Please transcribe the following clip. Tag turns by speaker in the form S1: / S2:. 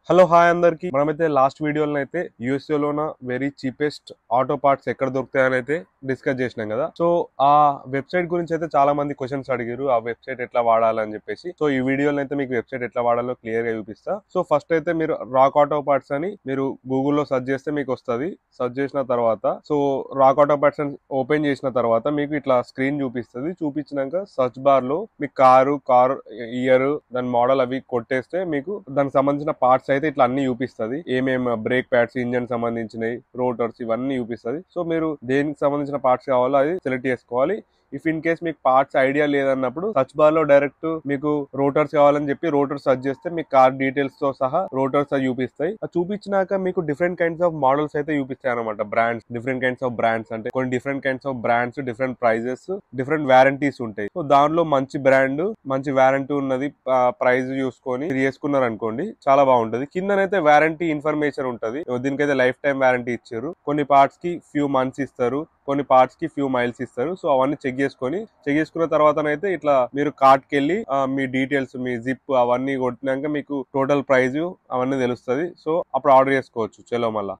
S1: Hello hi అందరికి మనమైతే last వీడియోలో అయితే యూఎస్ఏ లోన వెరీ చీపెస్ట్ ఆటో పార్ట్స్ ఎక్కడ దొరుకుతాయని అయితే డిస్కస్ చేసినాం కదా. సో ఆ వెబ్సైట్ గురించి అయితే చాలా మంది క్వశ్చన్స్ అడిగారు, ఆ వెబ్సైట్ ఎట్లా వాడాలని చెప్పేసి. సో ఈ వీడియోలో అయితే మీకు వెబ్సైట్ ఎట్లా వాడాలో క్లియర్ గా చూపిస్తా. సో ఫస్ట్ అయితే మీరు రాక్ ఆటో పార్ట్స్ అని మీరు గూగుల్లో సెర్చ్ చేస్తే మీకు వస్తుంది. సెర్చ్ చేసిన తర్వాత సో రాక్ ఆటో పార్ట్స్ అని ఓపెన్ చేసిన తర్వాత మీకు ఇట్లా స్క్రీన్ చూపిస్తుంది. చూపించినాక సర్చ్ బార్ లో మీ కార్ ఇయర్ దాని మోడల్ అవి కొట్టేస్తే మీకు దానికి సంబంధించిన పార్ట్స్ అయితే ఇట్లా అన్ని చూపిస్తుంది. ఏమేమి బ్రేక్ ప్యాడ్స్, ఇంజన్ సంబంధించినవి, రోటర్స్ ఇవన్నీ చూపిస్తుంది. సో మీరు దేనికి సంబంధించిన పార్ట్స్ కావాలో అది సెలెక్ట్ చేసుకోవాలి. ఇఫ్ ఇన్ కేస్ మీకు పార్ట్స్ ఐడియా లేదన్నప్పుడు సర్చ్ బార్ లో డైరెక్ట్ మీకు రోటర్స్ కావాలని చెప్పి రోటర్స్ సర్చ్ చేస్తే మీకు కార్ డీటెయిల్స్ తో సహా రోటర్స్ చూపిస్తాయి. అది చూపించినాక మీకు డిఫరెంట్ కైండ్స్ ఆఫ్ మోడల్స్ అయితే చూపిస్తాయి అనమాట. Brands, different kinds of brands అంటే కొన్ని different kinds of brands, different prices, different warranties ఉంటాయి. సో దానిలో మంచి బ్రాండ్, మంచి వారంటీ ఉన్నది ప్రైస్ చూసుకొని చేసుకున్నారు అనుకోండి చాలా బాగుంటది. కిందనైతే వారంటీ ఇన్ఫర్మేషన్ ఉంటది. దీనికైతే లైఫ్ టైం వారంటీ ఇచ్చారు. కొన్ని పార్ట్స్ కి ఫ్యూ మంత్స్ ఇస్తారు, కొన్ని పార్ట్స్ కి ఫ్యూ మైల్స్ ఇస్తారు. సో అవన్నీ చెక్ చేసుకున్న తర్వాతనైతే ఇట్లా మీరు కార్ట్ కి వెళ్ళి మీ డీటెయిల్స్, మీ జిప్ అవన్నీ కొట్టినాక మీకు టోటల్ ప్రైజ్ అవన్నీ తెలుస్తుంది. సో అప్పుడు ఆర్డర్ చేసుకోవచ్చు. చలో మళ్ళా